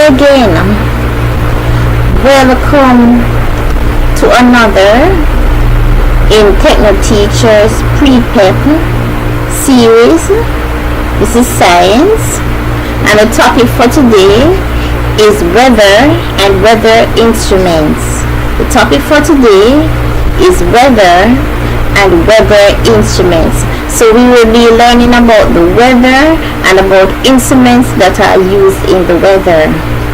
again. Welcome to another in Techno Teachers Pre-PEP series. This is science, and the topic for today is weather and weather instruments. The topic for today is weather and weather instruments. So we will be learning about the weather and about instruments that are used in the weather.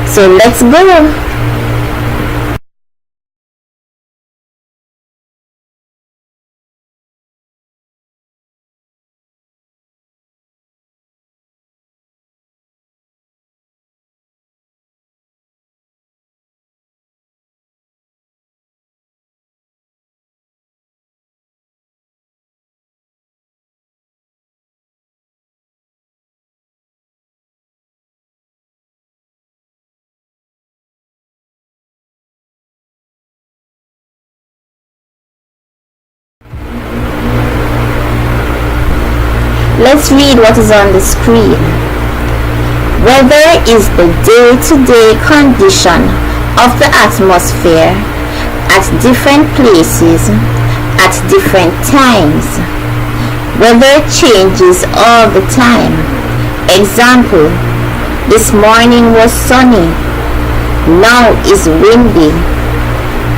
So let's go. Let's read what is on the screen. Weather is the day-to-day condition of the atmosphere at different places at different times. Weather changes all the time. Example, this morning was sunny, now is windy,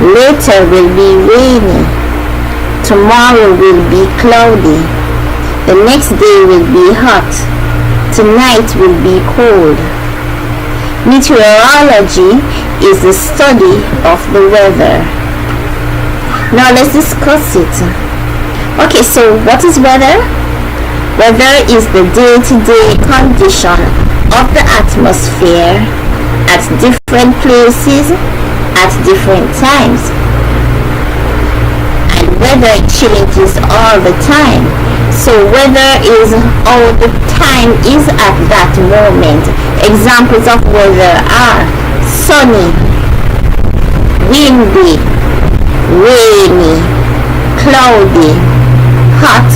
later will be rainy, tomorrow will be cloudy, the next day will be hot, tonight will be cold. Meteorology is the study of the weather. Now let's discuss it. Okay, so what is weather? Weather is the day-to-day condition of the atmosphere at different places at different times. And weather changes all the time. So weather is how the time is at that moment. Examples of weather are sunny, windy, rainy, cloudy, hot,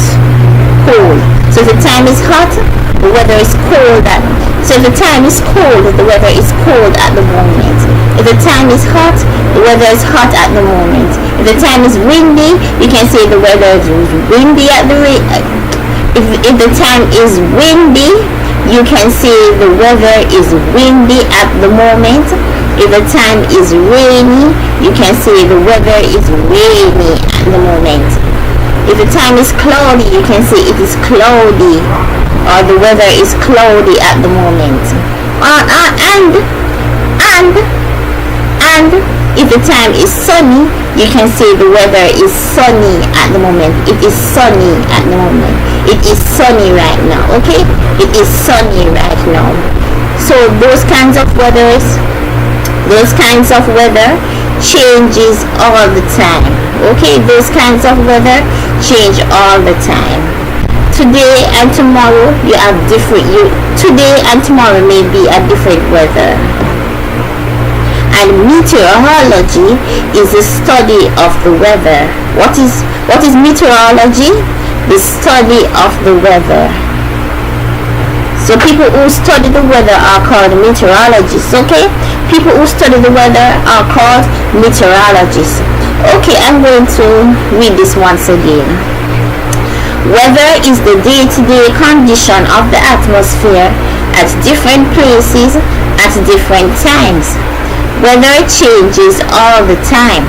cold. So if the time is hot, the weather is cold. So if the time is cold, the weather is cold at the moment. If the time is hot, the weather is hot at the moment. If the time is windy, you can say the weather is windy at the if the time is windy, you can say the weather is windy at the moment. If the time is rainy, you can say the weather is rainy at the moment. If the time is cloudy, you can say it is cloudy, or the weather is cloudy at the moment. And if the time is sunny, you can say the weather is sunny at the moment. It is sunny at the moment. It is sunny right now. Okay, it is sunny right now. So those kinds of weather changes all the time. Okay, those kinds of weather change all the time. Today and tomorrow you have different. Today and tomorrow may be a different weather. And meteorology is the study of the weather. What is meteorology? The study of the weather. So people who study the weather are called meteorologists. Okay, people who study the weather are called meteorologists. Okay, I'm going to read this once again. Weather is the day-to-day condition of the atmosphere at different places at different times. Weather changes all the time.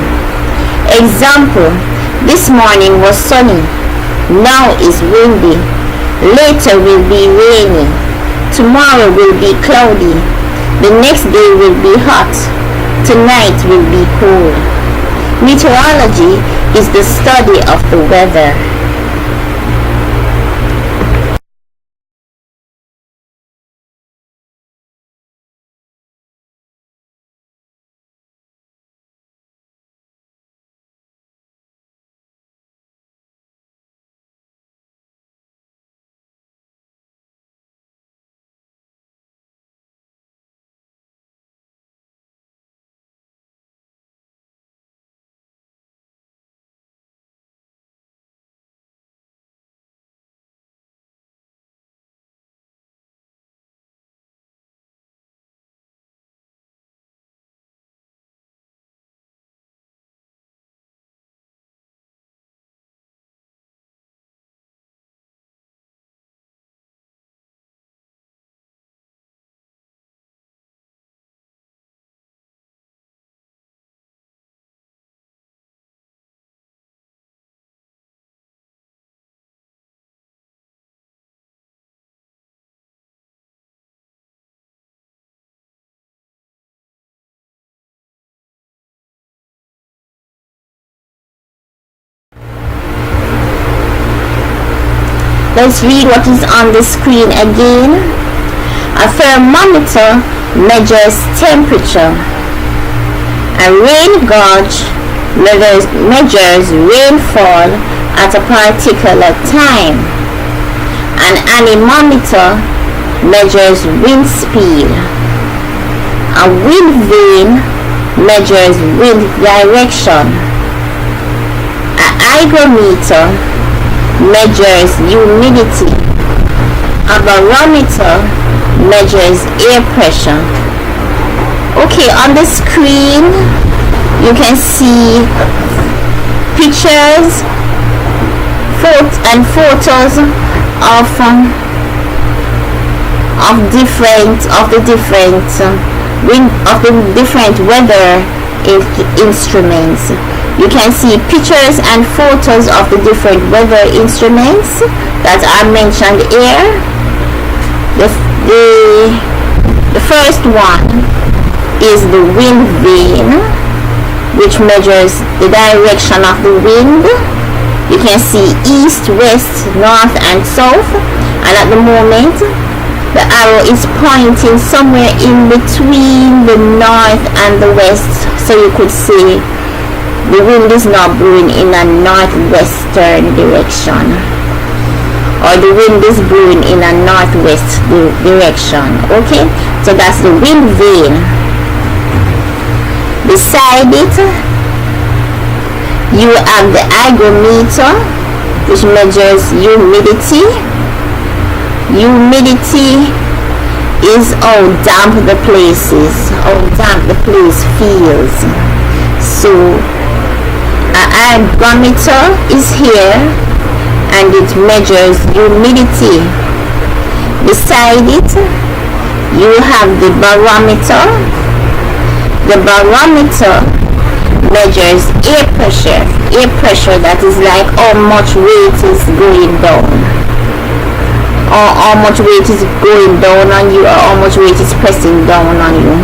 Example, this morning was sunny, now is windy, later will be rainy, tomorrow will be cloudy, the next day will be hot, tonight will be cold. Meteorology is the study of the weather. Let's read what is on the screen again. A thermometer measures temperature. A rain gauge measures rainfall at a particular time. An anemometer measures wind speed. A wind vane measures wind direction. An hygrometer measures humidity. A barometer measures air pressure. Okay, on the screen you can see pictures and photos of the different weather instruments. You can see pictures and photos of the different weather instruments that are mentioned here. The first one is the wind vane, which measures the direction of the wind. You can see east, west, north and south, and at the moment the arrow is pointing somewhere in between the north and the west, so you could see the wind is now blowing in a northwestern direction, or the wind is blowing in a northwest direction. Okay, so that's the wind vane. Beside it you have the hygrometer, which measures humidity. Humidity is how damp the place is, how damp the place feels. So a hygrometer is here and it measures humidity. Beside it you have the barometer. The barometer measures air pressure. Air pressure, that is like how much weight is going down, or how much weight is going down on you, or how much weight is pressing down on you.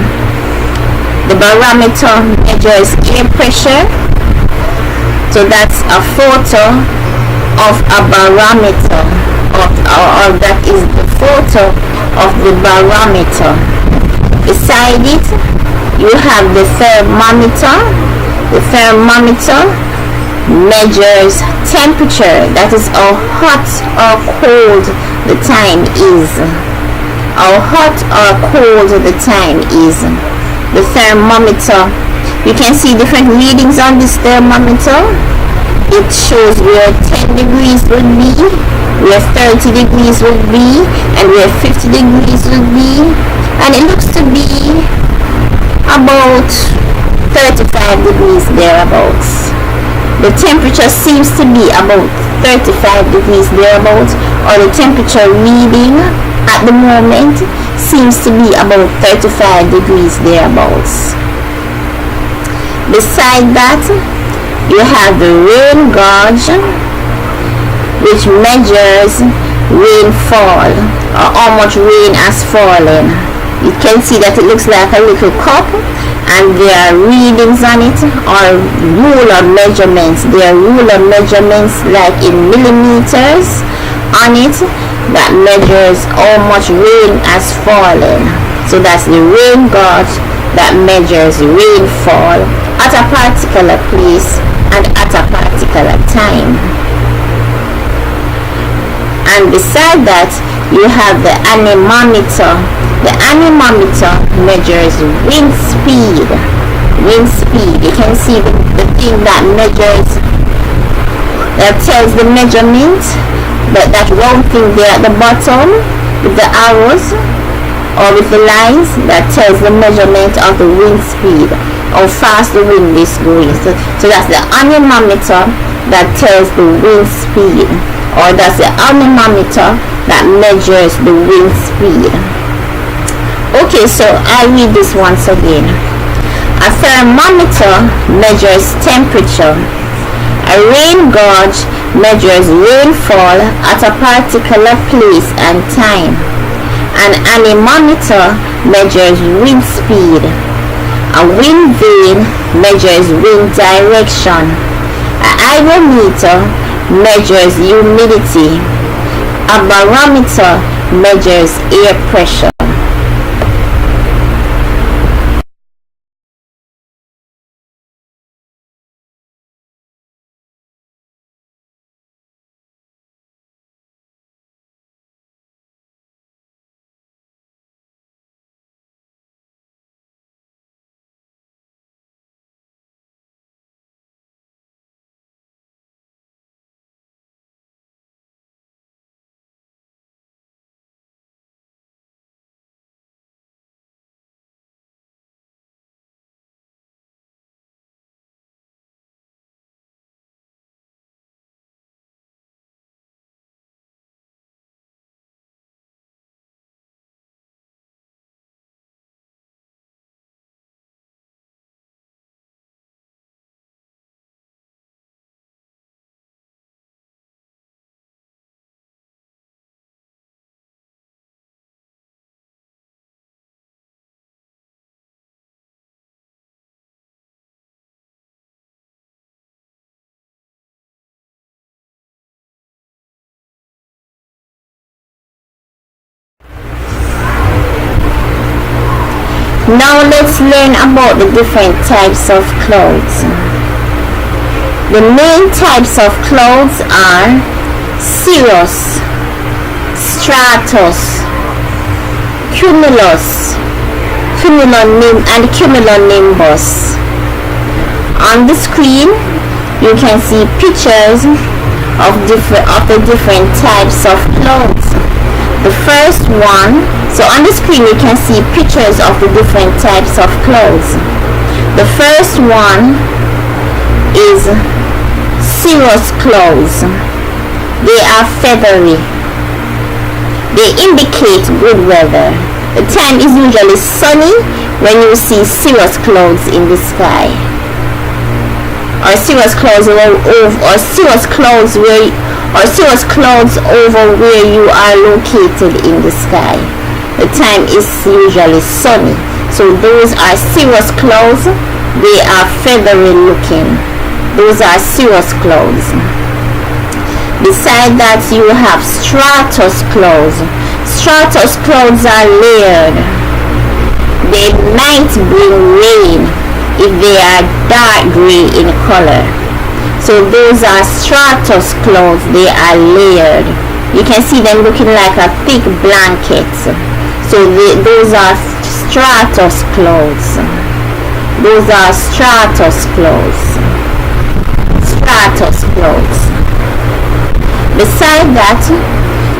The barometer measures air pressure. So that's a photo of a barometer, or that is the photo of the barometer. Beside it you have the thermometer. The thermometer measures temperature, that is how hot or cold the time is. How hot or cold the time is. The thermometer, you can see different readings on this thermometer. It shows where 10 degrees would be, where 30 degrees would be, and where 50 degrees would be, and it looks to be about 35 degrees thereabouts. The temperature seems to be about 35 degrees thereabouts, or the temperature reading at the moment seems to be about 35 degrees thereabouts. Beside that you have the rain gauge, which measures rainfall, or how much rain has fallen. You can see that it looks like a little cup, and there are readings on it, or ruler measurements. There are ruler measurements like in millimeters on it that measures how much rain has fallen. So that's the rain gauge that measures rainfall at a particular place and at a particular time. And beside that you have the anemometer. The anemometer measures wind speed. Wind speed. You can see the thing that measures, that tells the measurement, but that round thing there at the bottom with the arrows or with the lines, that tells the measurement of the wind speed, how fast the wind is going. So that's the anemometer that tells the wind speed, or that's the anemometer that measures the wind speed. Okay, so I'll read this once again. A thermometer measures temperature. A rain gauge measures rainfall at a particular place and time. An anemometer measures wind speed. A wind vane measures wind direction. A hygrometer measures humidity. A barometer measures air pressure. Now let's learn about the different types of clouds. The main types of clouds are cirrus, stratus, cumulus, and cumulonimbus. On the screen, you can see pictures of the different types of clouds. The first one, so on the screen you can see pictures of the different types of clouds. The first one is cirrus clouds. They are feathery. They indicate good weather. The time is usually sunny when you see cirrus clouds in the sky, or cirrus clouds over where you are located in the sky. The time is usually sunny. So those are cirrus clouds. They are feathery looking. Those are cirrus clouds. Beside that, you have stratus clouds. Stratus clouds are layered. They might bring rain if they are dark gray in color. So those are stratus clouds. They are layered. You can see them looking like a thick blanket. So those are stratus clouds. Those are stratus clouds. Stratus clouds. Beside that,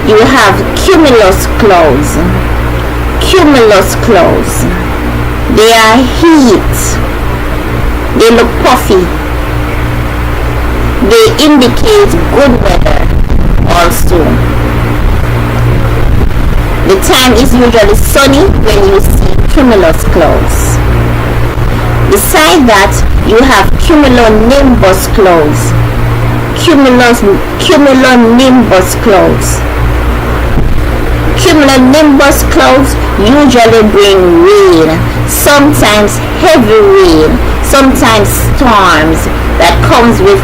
you have cumulus clouds. Cumulus clouds. They are heat. They look puffy. They indicate good weather also. The time is usually sunny when you see cumulus clouds. Beside that, you have cumulonimbus clouds. Cumulonimbus clouds. Cumulonimbus clouds usually bring rain, sometimes heavy rain, sometimes storms that comes with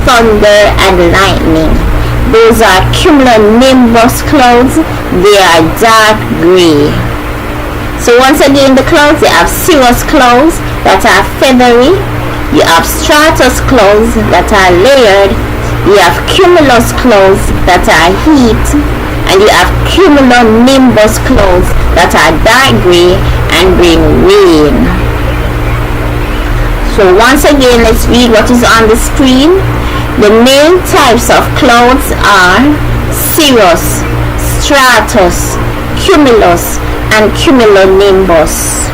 thunder and lightning. Those are cumulonimbus clouds. They are dark gray. So once again, the clouds, you have cirrus clouds that are feathery, you have stratus clouds that are layered, you have cumulus clouds that are heat, and you have cumulonimbus clouds that are dark gray and bring rain. So once again, let's read what is on the screen. The main types of clouds are cirrus, stratus, cumulus, and cumulonimbus.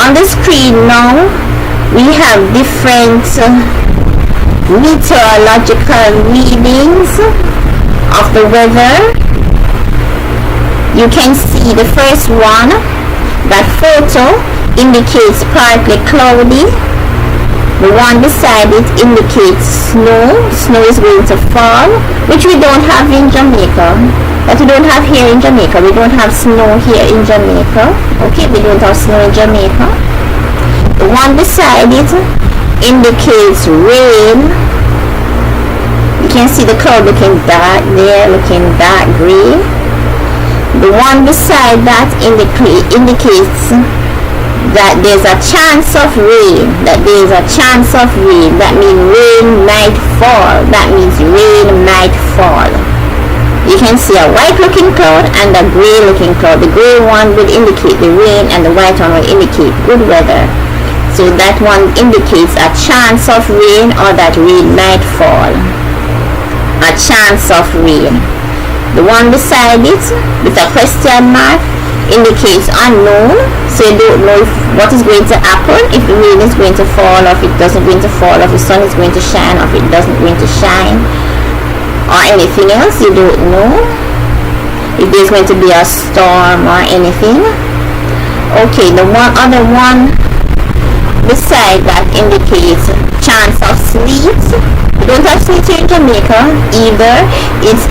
On the screen now, we have different meteorological readings of the weather. You can see the first one, that photo indicates partly cloudy. The one beside it indicates snow. Snow is going to fall, which we don't have in Jamaica. That we don't have here in Jamaica. We don't have snow here in Jamaica. Okay, we don't have snow in Jamaica. The one beside it indicates rain. You can see the cloud looking dark there, looking dark gray. The one beside that indicates that there's a chance of rain. That means rain might fall. That means rain might fall. You can see a white looking cloud and a gray looking cloud. The gray one will indicate the rain and the white one will indicate good weather. So that one indicates a chance of rain or that rain might fall. A chance of rain. The one beside it with a question mark indicates unknown. So you don't know what is going to happen, if the rain is going to fall, or if it doesn't going to fall, or if the sun is going to shine, or if it doesn't going to shine, or anything else. You don't know if there's going to be a storm or anything. Okay, the other one beside that indicates chance of sleet. We don't have sleet here in Jamaica either. It's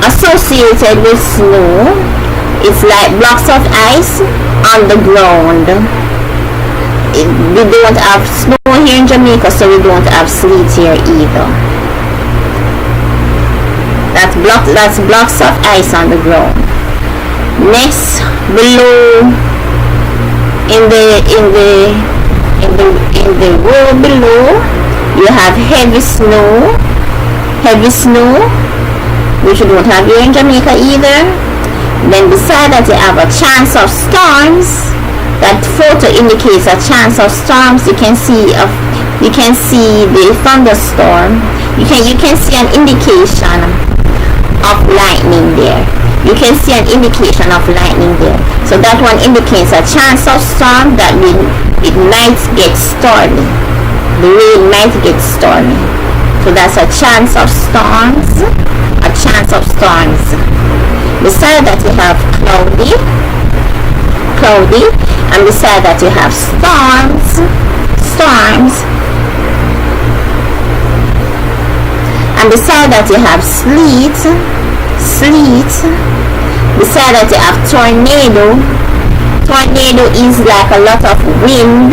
associated with snow. It's like blocks of ice on the ground. We don't have snow here in Jamaica, so we don't have sleet here either. That's blocks of ice on the ground. Next, below in the row below, you have heavy snow, which you don't have here in Jamaica either. Then beside that, you have a chance of storms. That photo indicates a chance of storms. You can see the thunderstorm. You can see an indication of lightning there. So that one indicates a chance of storm. That means it might get stormy. The rain might get stormy. So that's a chance of storms. Beside that you have cloudy, and beside that you have storms, and beside that you have sleet. Beside that you have tornado. Tornado is like a lot of wind.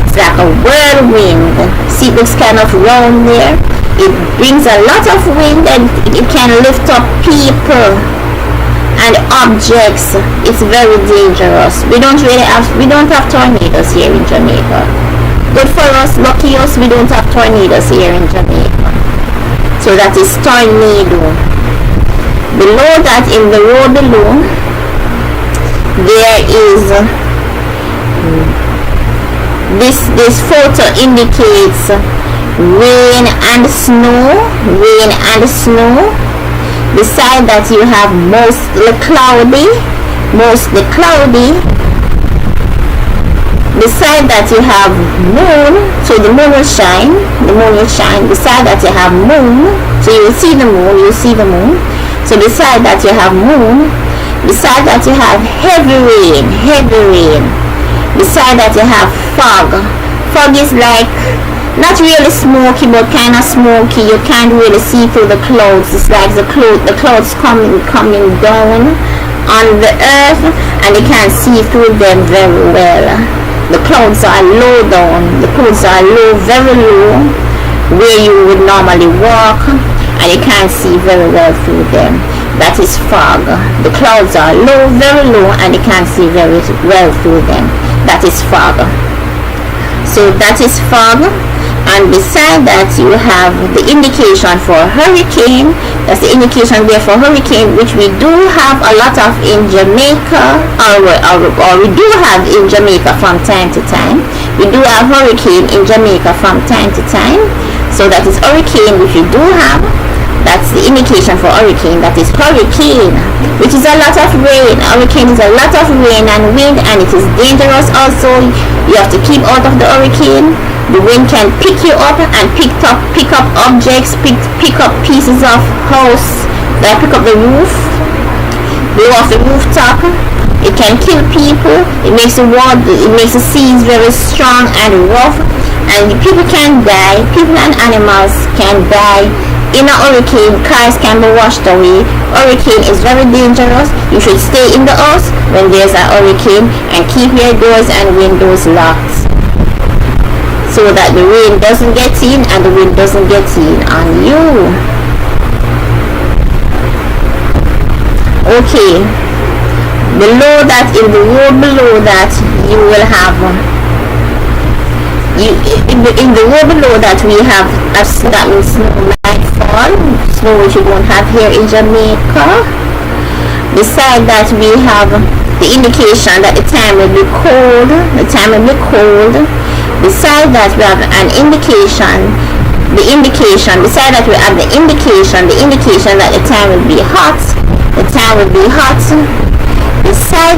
It's like a whirlwind. See, it looks kind of round there. It brings a lot of wind and it can lift up people and objects. It's very dangerous. We don't have tornadoes here in Jamaica. Good for us, lucky us, we don't have tornadoes here in Jamaica. So that is tornado. Below that, in the row below, there is this photo indicates rain and snow. Beside that you have mostly cloudy. Beside that you have moon, so the moon will shine. Beside that you have moon, so you will see the moon. So beside that you have moon. Beside that you have heavy rain. Beside that you have fog. Fog is like not really smoky, but kind of smoky. You can't really see through the clouds. It's like the clouds coming down on the earth, and you can't see through them very well. The clouds are low down. The clouds are low, very low, where you would normally walk, and you can't see very well through them. That is fog. The clouds are low, very low, and you can't see very well through them. That is fog. So that is fog. And beside that you have the indication for hurricane. That's the indication there for hurricane, which we do have a lot of in Jamaica, or we do have in Jamaica from time to time. We do have hurricane in Jamaica from time to time. So that is hurricane, which we do have. That's the indication for hurricane. That is hurricane. which is a lot of rain. Hurricane is a lot of rain and wind, and it is dangerous also. You have to keep out of the hurricane. The wind can pick you up and pick up objects, pick up pieces of house, pick up the roof, blow off the rooftop. It can kill people. It makes the seas very strong and rough, and people can die. People and animals can die in a hurricane. Cars can be washed away. Hurricane is very dangerous. You should stay in the house when there's a hurricane and keep your doors and windows locked, so that the rain doesn't get in and the wind doesn't get in on you. Okay, below that, in the road below that, you will have in the road below that we have that means snow might fall, snow which you don't have here in Jamaica. Beside that, we have the indication that the time will be cold. Beside that, we have an indication. Beside that, we have the indication that the time will be hot. Beside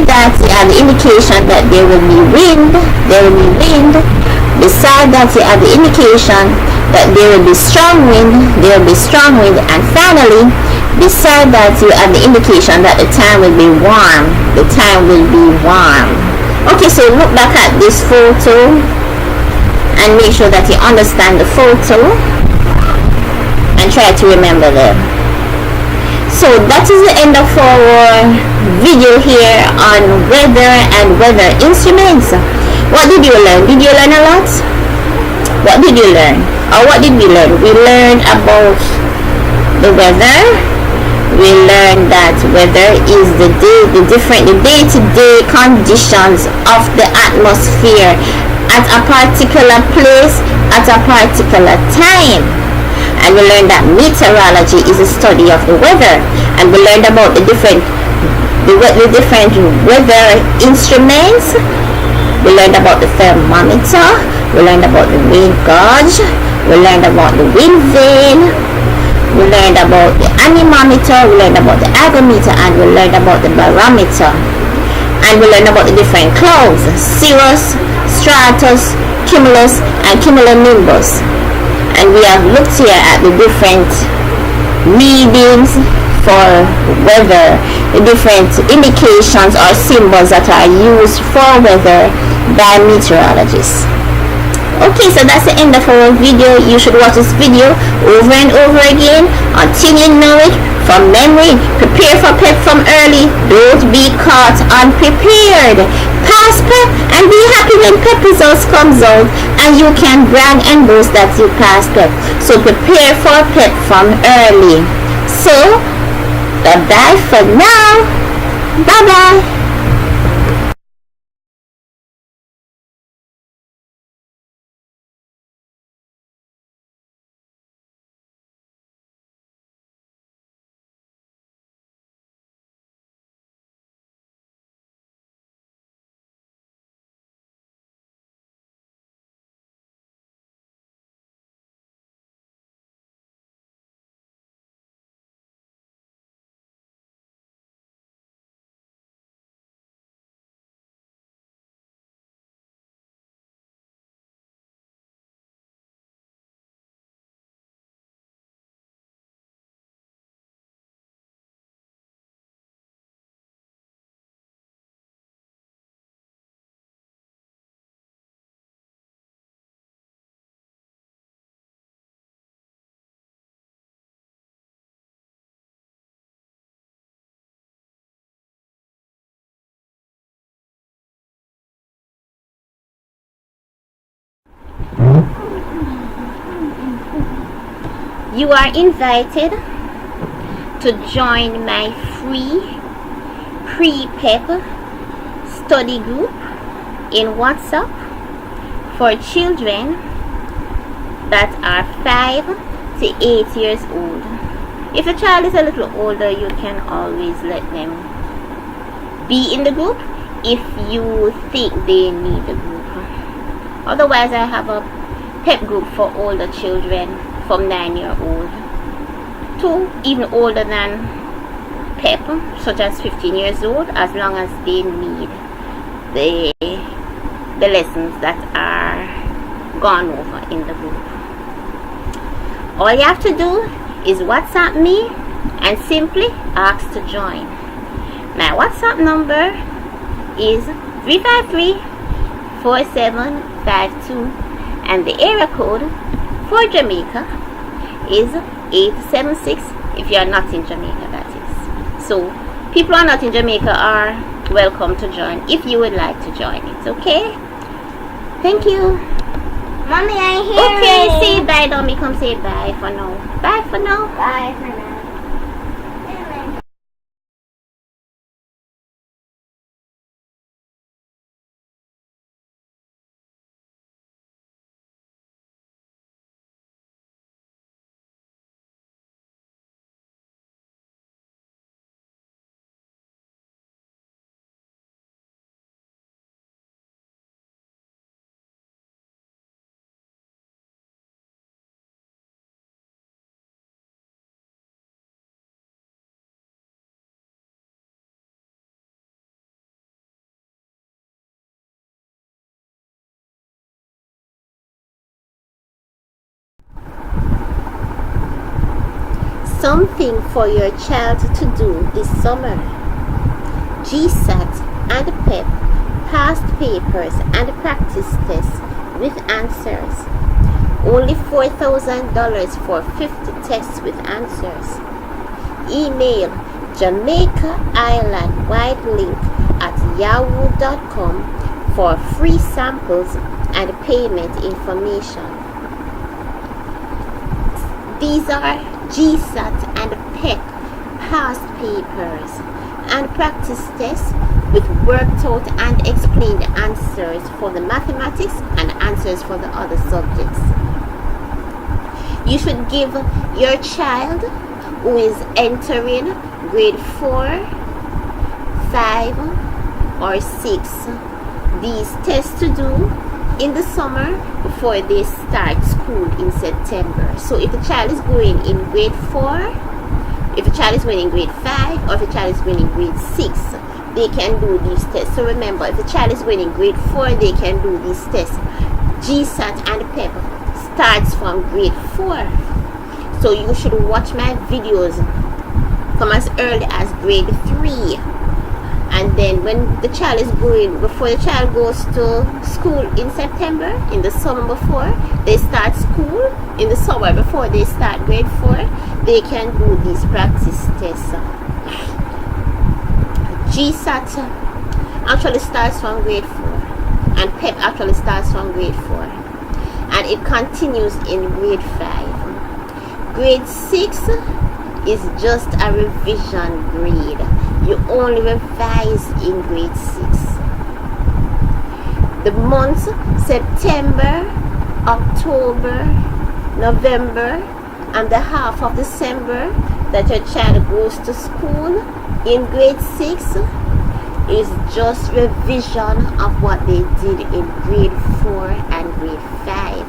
that, we have the indication that there will be wind. Beside that, we have the indication that there will be strong wind. And finally, beside that, you have the indication that the time will be warm. Okay, so look back at this photo and make sure that you understand the photo and try to remember them. So that is the end of our video here on weather and weather instruments. What did you learn? Did you learn a lot? What did you learn? Or what did we learn? We learned about the weather. We learned that weather is the day-to-day conditions of the atmosphere at a particular place at a particular time. And we learned that meteorology is a study of the weather. And we learned about the different weather instruments. We learned about the thermometer. We learned about the rain gauge. We learned about the wind vane. We learned about the anemometer. We learned about the hygrometer, and we learned about the barometer. And we learned about the different clouds: cirrus, stratus, cumulus, and cumulonimbus. And we have looked here at the different readings for weather, the different indications or symbols that are used for weather by meteorologists. Okay, so that's the end of our video. You should watch this video over and over again until you know it from memory. Prepare for PEP from early. Don't be caught unprepared. Pass PEP and be happy when PEP results comes out, and you can brag and boast that you passed PEP. So prepare for PEP from early. So bye-bye for now. Bye-bye. You are invited to join my free Pre-PEP study group in WhatsApp for children that are 5 to 8 years old. If a child is a little older, you can always let them be in the group if you think they need the group. Otherwise, I have a PEP group for older children from 9-year-old to even older than PEP, such as 15 years old, as long as they need the lessons that are gone over in the group. All you have to do is WhatsApp me and simply ask to join. My WhatsApp number is 353-4752 and the area code for Jamaica is 876 if you are not in Jamaica, that is. So people who are not in Jamaica are welcome to join if you would like to join it. Okay, thank you. Mommy, I hear Okay, you. say bye. Don't me come say bye for now. Bye for now. Bye for now. Something for your child to do this summer. GSAT and PEP past papers and practice tests with answers. Only $4,000 for 50 tests with answers. Email Jamaica Island Wide Link at yahoo.com for free samples and payment information. These are GSAT and PEP past papers and practice tests with worked out and explained answers for the mathematics and answers for the other subjects. You should give your child who is entering grade 4, 5 or 6 these tests to do in the summer before they start school in September. So if the child is going in grade 4, if a child is going in grade 5, or if a child is going in grade 6, they can do these tests. So remember, if the child is going in grade 4, they can do these tests. GSAT and PEP starts from grade 4. So you should watch my videos from as early as grade 3. And then when the child is going, before the child goes to school in September, in the summer before they start school, in the summer before they start grade 4, they can do these practice tests. GSAT actually starts from grade 4 and PEP actually starts from grade 4 and it continues in grade 5. Grade 6 is just a revision grade. You only revise in grade 6. The months September, October, November and the half of December that your child goes to school in grade 6 is just revision of what they did in grade 4 and grade 5.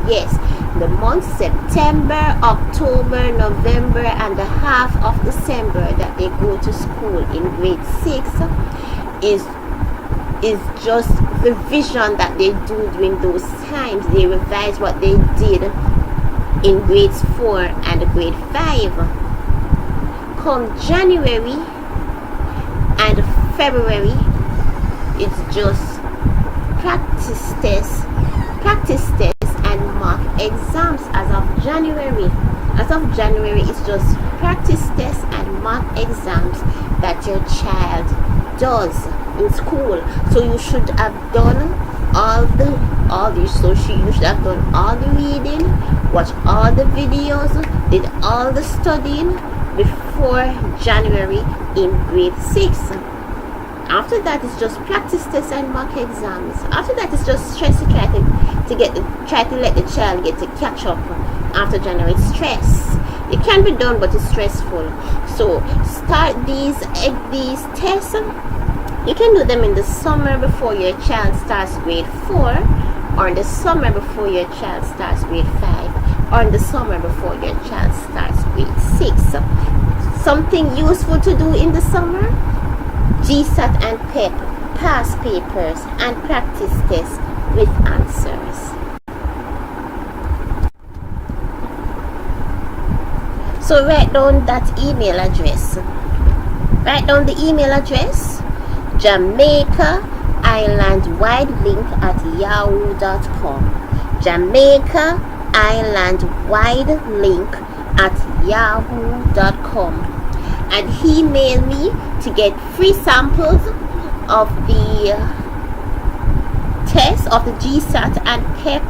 Yes, the months September, October, November and the half of December that they go to school in grade 6 is just revision that they do during those times. They revise what they did in grades 4 and grade 5. Come January and February, it's just practice tests and mock exams. As of January, it's just practice tests and mock exams that your child does in school. So you should have done you should have done all the reading, watch all the videos, did all the studying before January in grade 6. After that, it's just practice tests and mock exams. After that, it's just stress to try to let the child get to catch up after January. It's stress. It can be done, but it's stressful. So start these tests. You can do them in the summer before your child starts grade 4, or in the summer before your child starts grade 5, or in the summer before your child starts grade 6. Something useful to do in the summer? GSAT and PEP, past papers and practice tests with answers. So write down that email address. Write down the email address: Jamaica Island Wide Link at yahoo.com. Jamaica Island Wide Link at yahoo.com. And email me to get free samples of the test of the GSAT and PEP,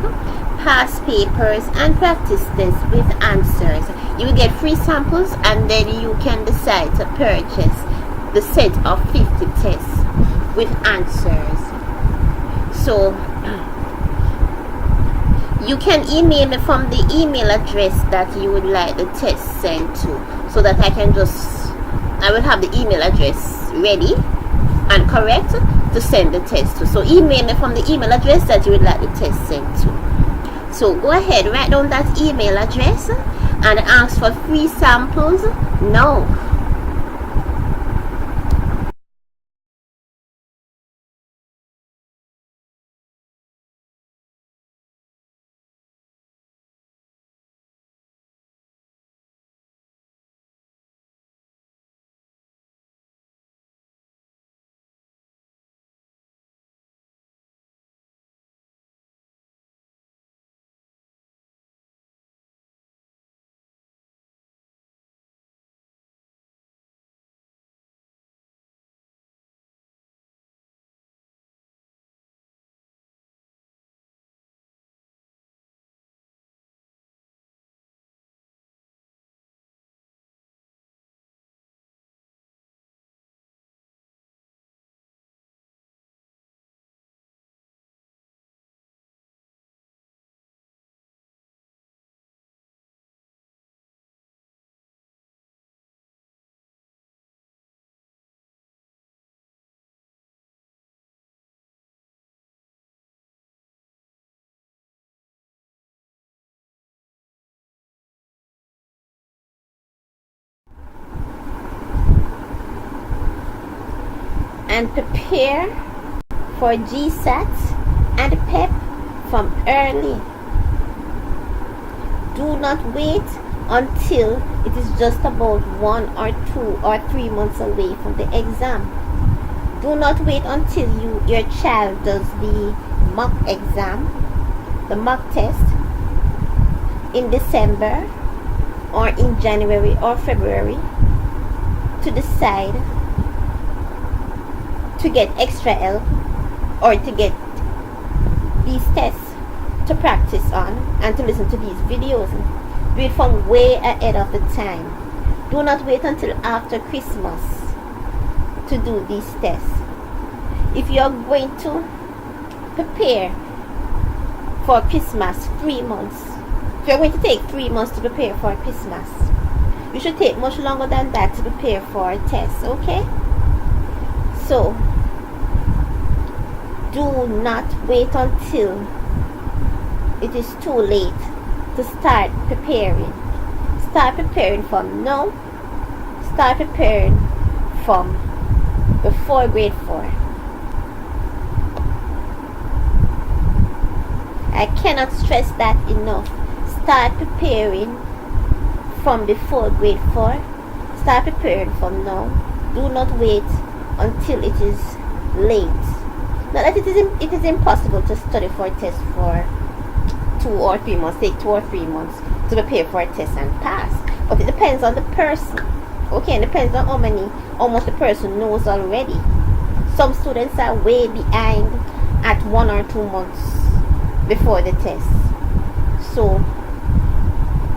past papers and practice tests with answers. You will get free samples, and then you can decide to purchase the set of 50 tests with answers. So you can email me from the email address that you would like the test sent to, so that I will have the email address ready and correct to send the test to. So email me from the email address that you would like the test sent to. So go ahead, write down that email address and ask for free samples now. And prepare for GSAT and PEP from early. Do not wait until it is just about 1 or 2 or 3 months away from the exam. Do not wait until your child does the mock exam, the mock test, in December or in January or February to decide to get extra help or to get these tests to practice on and to listen to these videos. Do it from way ahead of the time. Do not wait until after Christmas to do these tests. If you are going to prepare for Christmas 3 months, if you are going to take 3 months to prepare for Christmas, you should take much longer than that to prepare for a test, okay? So do not wait until it is too late to start preparing. Start preparing from now. Start preparing from before grade 4. I cannot stress that enough. Start preparing from before grade 4. Start preparing from now. Do not wait until it is late. Not that it is impossible to study for a test for 2 or 3 months. Take 2 or 3 months to prepare for a test and pass. But it depends on the person. Okay, it depends on how much the person knows already. Some students are way behind at 1 or 2 months before the test. So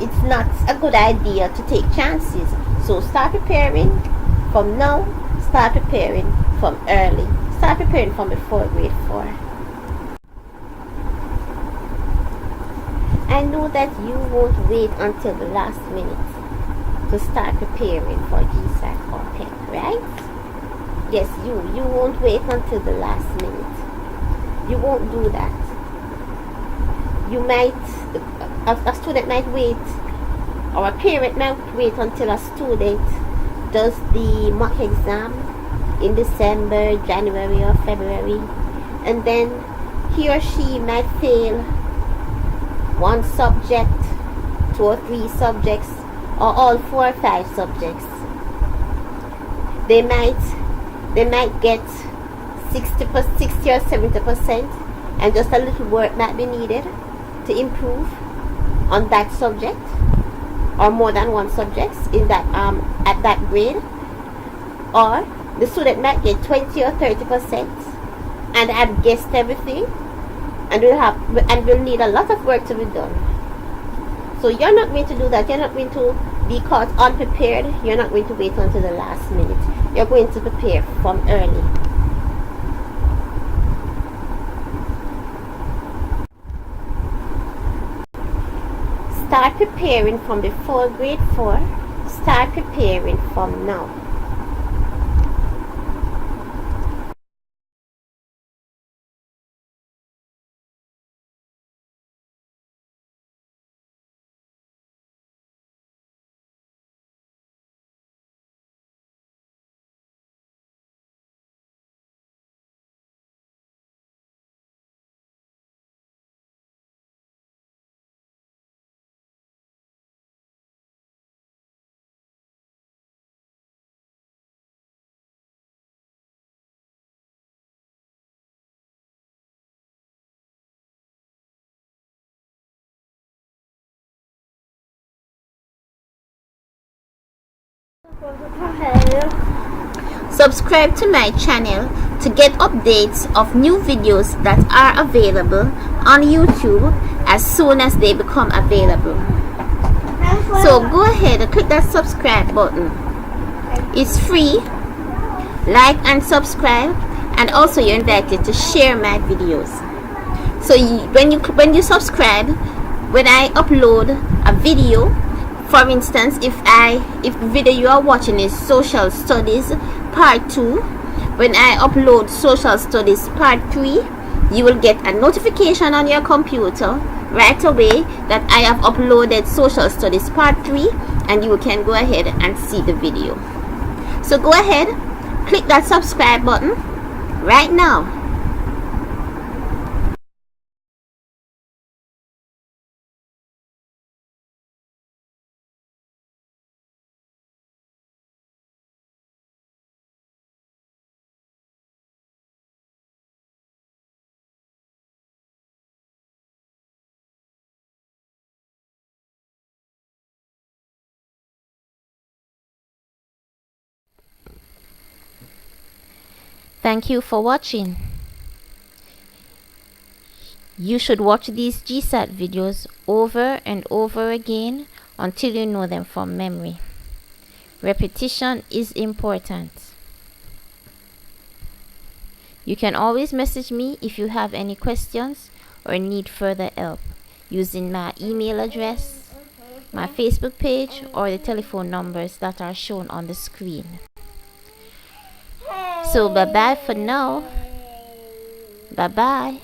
it's not a good idea to take chances. So start preparing from now. Start preparing from early. Start preparing from before grade 4. I know that you won't wait until the last minute to start preparing for GSAT or PEP, right? Yes, you won't wait until the last minute. You won't do that. You might, a student might wait, or a parent might wait until a student does the mock exam in December, January or February, and then he or she might fail one subject, 2 or 3 subjects, or all 4 or 5 subjects. They might get 60 or 70%, and just a little work might be needed to improve on that subject, or more than one subject in that at that grade. Or the student might get 20 or 30% and have guessed everything, and will need a lot of work to be done. So you're not going to do that. You're not going to be caught unprepared. You're not going to wait until the last minute. You're going to prepare from early. Start preparing from before grade 4. Start preparing from now. Subscribe to my channel to get updates of new videos that are available on YouTube as soon as they become available. So go ahead and click that subscribe button. It's free. Like and subscribe, and also you're invited to share my videos. So when you subscribe, when I upload a video, for instance, if the video you are watching is Social Studies Part 2, when I upload Social Studies Part 3, you will get a notification on your computer right away that I have uploaded Social Studies Part 3, and you can go ahead and see the video. So go ahead, click that subscribe button right now. Thank you for watching. You should watch these GSAT videos over and over again until you know them from memory. Repetition is important. You can always message me if you have any questions or need further help using my email address, my Facebook page, or the telephone numbers that are shown on the screen. So bye bye for now. Bye bye.